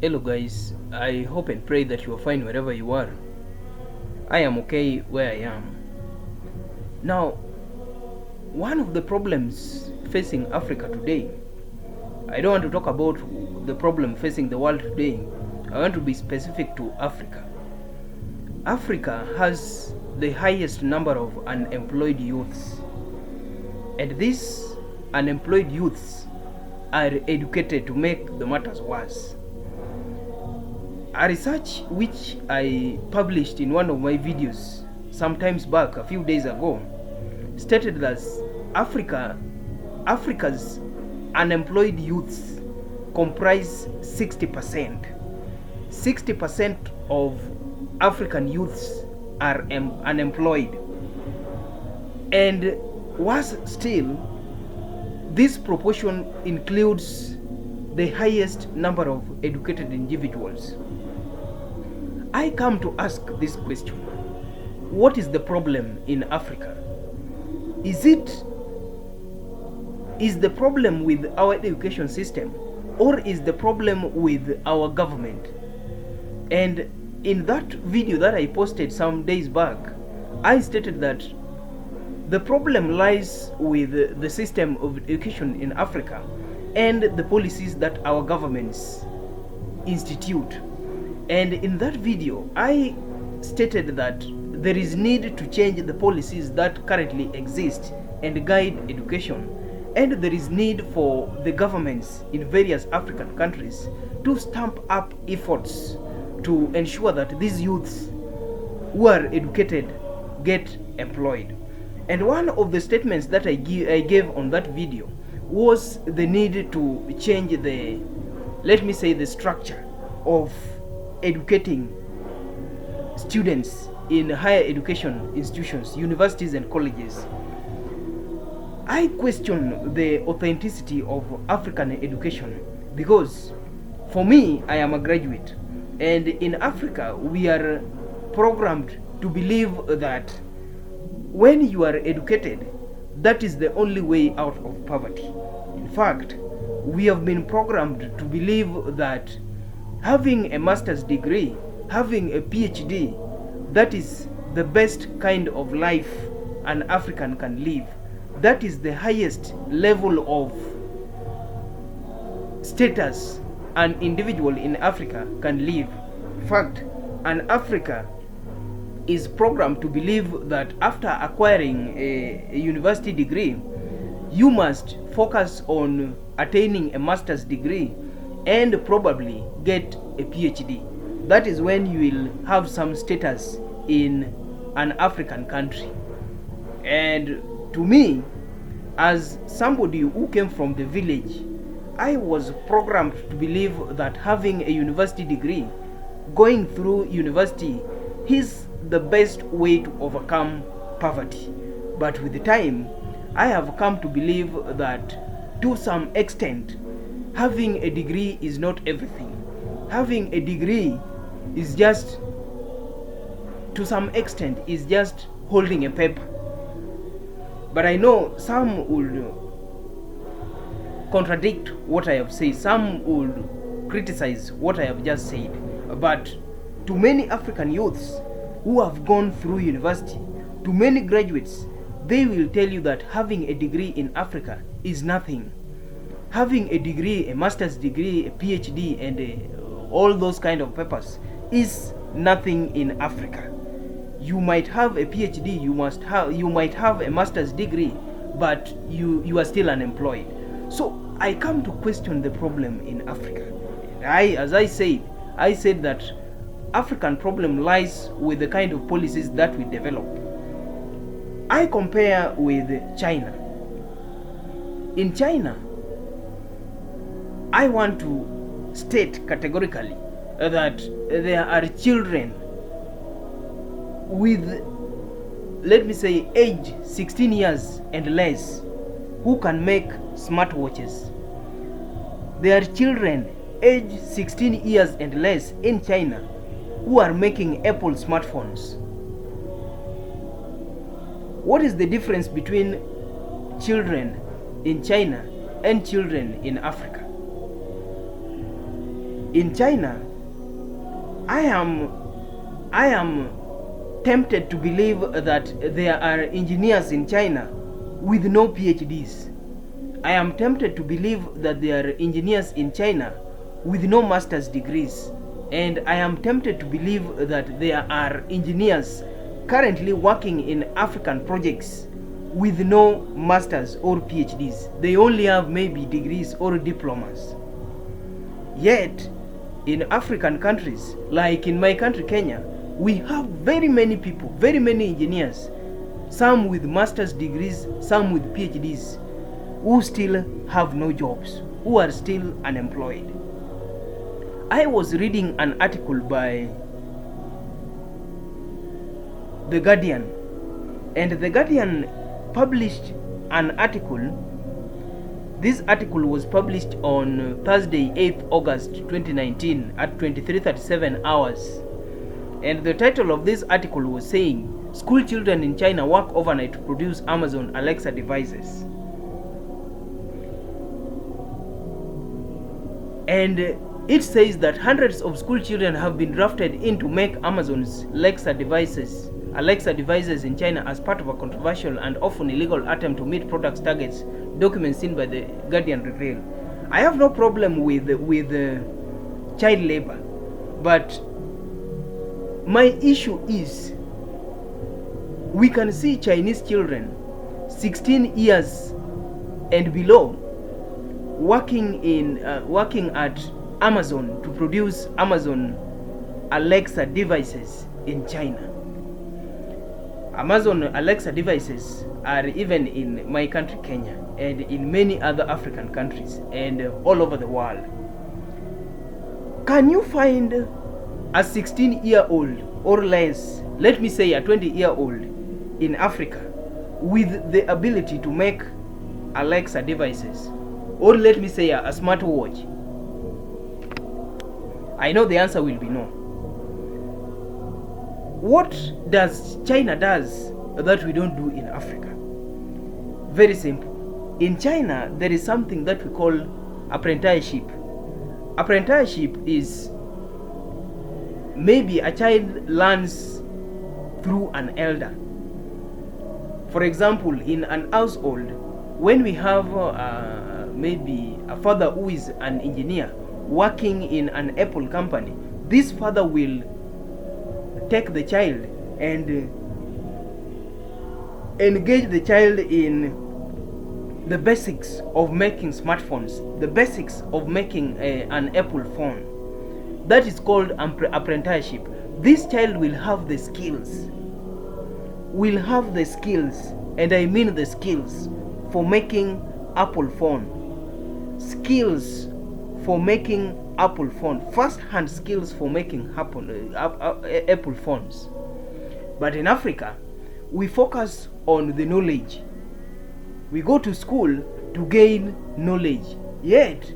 Hello guys, I hope and pray that you are fine wherever you are. I am okay where I am. Now, one of the problems facing Africa today, I don't want to talk about the problem facing the world today. I want to be specific to Africa. Africa has the highest number of unemployed youths, and these unemployed youths are educated to make the matters worse. A research which I published in one of my videos sometimes back, a few days ago, stated that Africa's unemployed youths comprise 60%. 60% of African youths are unemployed. And worse still, this proportion includes the highest number of educated individuals. I come to ask this question: what is the problem in Africa? Is the problem with our education system, or is the problem with our government? And in that video that I posted some days back, I stated that the problem lies with the system of education in Africa and the policies that our governments institute. And in that video, I stated that there is need to change the policies that currently exist and guide education, and there is need for the governments in various African countries to stamp up efforts to ensure that these youths who are educated get employed. And one of the statements that I gave on that video was the need to change the, let me say, the structure of educating students in higher education institutions, universities and colleges. I question the authenticity of African education because, for me, I am a graduate, and in Africa we are programmed to believe that when you are educated, that is the only way out of poverty. In fact, we have been programmed to believe that having a master's degree, having a PhD, that is the best kind of life an African can live. That is the highest level of status an individual in Africa can live. In fact, an Africa is programmed to believe that after acquiring a university degree, you must focus on attaining a master's degree and probably get a PhD. That is when you will have some status in an African country. And to me, as somebody who came from the village, I was programmed to believe that having a university degree, going through university, is the best way to overcome poverty. But with the time, I have come to believe that to some extent, having a degree is not everything. Having a degree is just, to some extent, is just holding a paper. But I know some will contradict what I have said, some will criticize what I have just said. But to many African youths who have gone through university, to many graduates, they will tell you that having a degree in Africa is nothing. Having a degree, a master's degree, a PhD, and all those kind of papers is nothing in Africa. You might have a PhD, you might have a master's degree, but you are still unemployed. So I come to question the problem in Africa. As I said that African problem lies with the kind of policies that we develop. I compare with China. In China, I want to state categorically that there are children with, let me say, age 16 years and less who can make smartwatches. There are children age 16 years and less in China who are making Apple smartphones. What is the difference between children in China and children in Africa? In China, I am tempted to believe that there are engineers in China with no PhDs. I am tempted to believe that there are engineers in China with no master's degrees. And I am tempted to believe that there are engineers currently working in African projects with no masters or PhDs. They only have maybe degrees or diplomas. Yet, in African countries, like in my country Kenya, we have very many people, very many engineers, some with master's degrees, some with PhDs, who still have no jobs, who are still unemployed. I was reading an article by The Guardian, and The Guardian published an article. This article was published on Thursday, 8th August 2019 at 23:37 hours. And the title of this article was saying, "School children in China work overnight to produce Amazon Alexa devices." And it says that hundreds of school children have been drafted in to make Amazon's Alexa devices in China as part of a controversial and often illegal attempt to meet products targets, documents seen by The Guardian reveal. I have no problem with child labor, but my issue is we can see Chinese children 16 years and below working at Amazon to produce Amazon Alexa devices in China. Amazon Alexa devices are even in my country Kenya and in many other African countries and all over the world. Can you find a 16-year-old or less, let me say a 20-year-old in Africa with the ability to make Alexa devices, or let me say a smartwatch? I know the answer will be no. What does China does that we don't do in Africa? Very simple. In China, there is something that we call apprenticeship. Apprenticeship is maybe a child learns through an elder. For example, in an household, when we have maybe a father who is an engineer working in an Apple company, this father will take the child and engage the child in the basics of making smartphones, the basics of making an Apple phone. That is called apprenticeship. This child will have the skills, and I mean the skills for making Apple phone, skills for making Apple phone, first-hand skills for making Apple phones. But in Africa, we focus on the knowledge. We go to school to gain knowledge. Yet,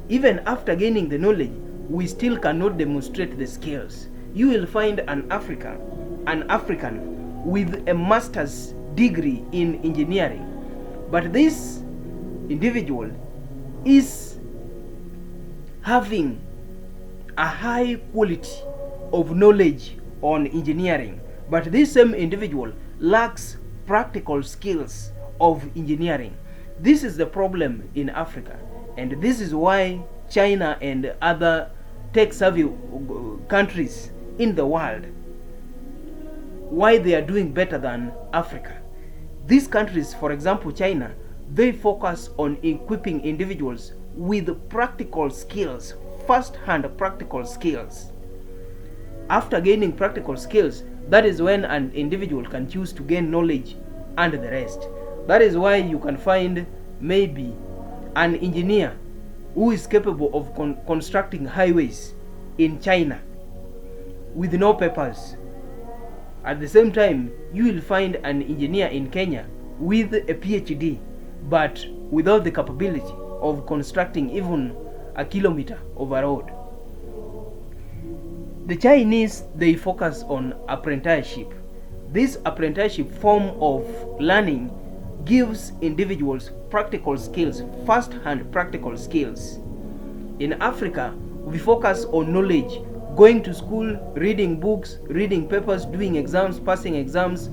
even after gaining the knowledge, we still cannot demonstrate the skills. You will find an African with a master's degree in engineering, but this individual is having a high quality of knowledge on engineering, but this same individual lacks practical skills of engineering. This is the problem in Africa, and this is why China and other tech-savvy countries in the world, why they are doing better than Africa. These countries, for example China, they focus on equipping individuals with practical skills, first-hand practical skills. After gaining practical skills, that is when an individual can choose to gain knowledge and the rest. That is why you can find maybe an engineer who is capable of constructing highways in China with no papers. At the same time, you will find an engineer in Kenya with a PhD, but without the capability of constructing even a kilometer of a road. The Chinese, they focus on apprenticeship. This apprenticeship form of learning gives individuals practical skills, first-hand practical skills. In Africa, we focus on knowledge, going to school, reading books, reading papers, doing exams, passing exams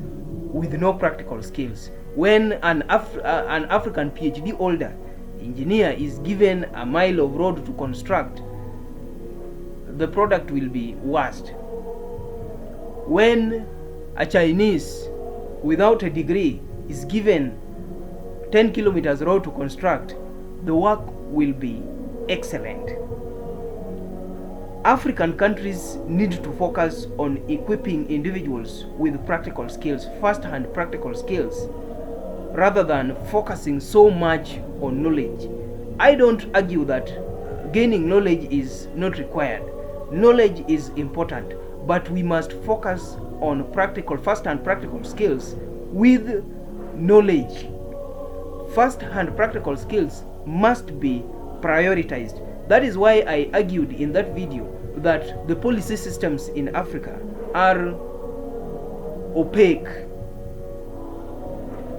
with no practical skills. When an African PhD holder engineer is given a mile of road to construct, the product will be worst. When a Chinese without a degree is given 10 kilometers road to construct, the work will be excellent. African countries need to focus on equipping individuals with practical skills, first-hand practical skills, rather than focusing so much on knowledge. I don't argue that gaining knowledge is not required. Knowledge is important, but we must focus on practical, first-hand practical skills with knowledge. First-hand practical skills must be prioritized. That is why I argued in that video that the policy systems in Africa are opaque.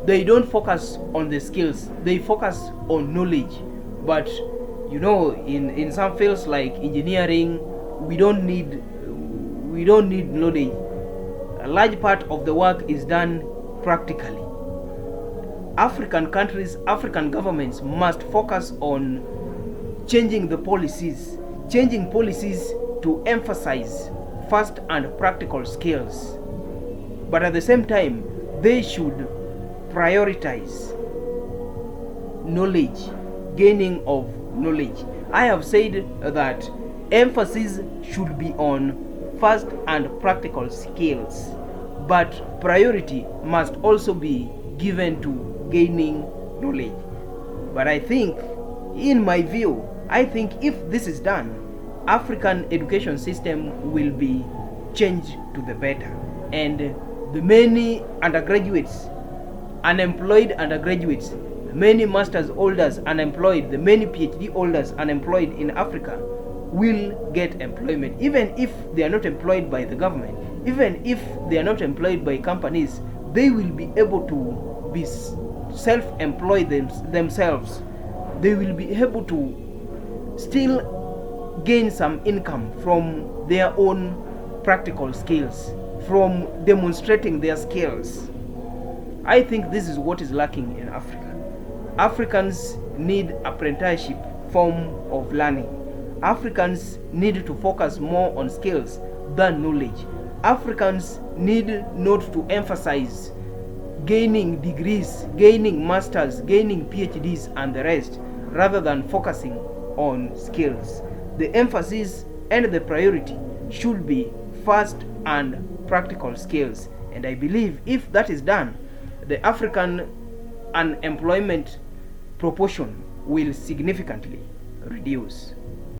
They don't focus on the skills, they focus on knowledge. But you know, in some fields like engineering, we don't need knowledge. A large part of the work is done practically. African countries, African governments must focus on changing policies to emphasize first and practical skills. But at the same time, they should prioritize knowledge, gaining of knowledge. I have said that emphasis should be on first and practical skills, but priority must also be given to gaining knowledge. But I think, in my view, I think if this is done, African education system will be changed to the better, and the many undergraduates, unemployed undergraduates, the many masters holders unemployed, the many PhD holders unemployed in Africa will get employment. Even if they are not employed by the government, even if they are not employed by companies, they will be able to be self-employed themselves. They will be able to still gain some income from their own practical skills, from demonstrating their skills. I think this is what is lacking in Africa. Africans need apprenticeship form of learning. Africans need to focus more on skills than knowledge. Africans need not to emphasize gaining degrees, gaining masters, gaining PhDs and the rest, rather than focusing on skills. The emphasis and the priority should be first and practical skills. And I believe if that is done, the African unemployment proportion will significantly reduce.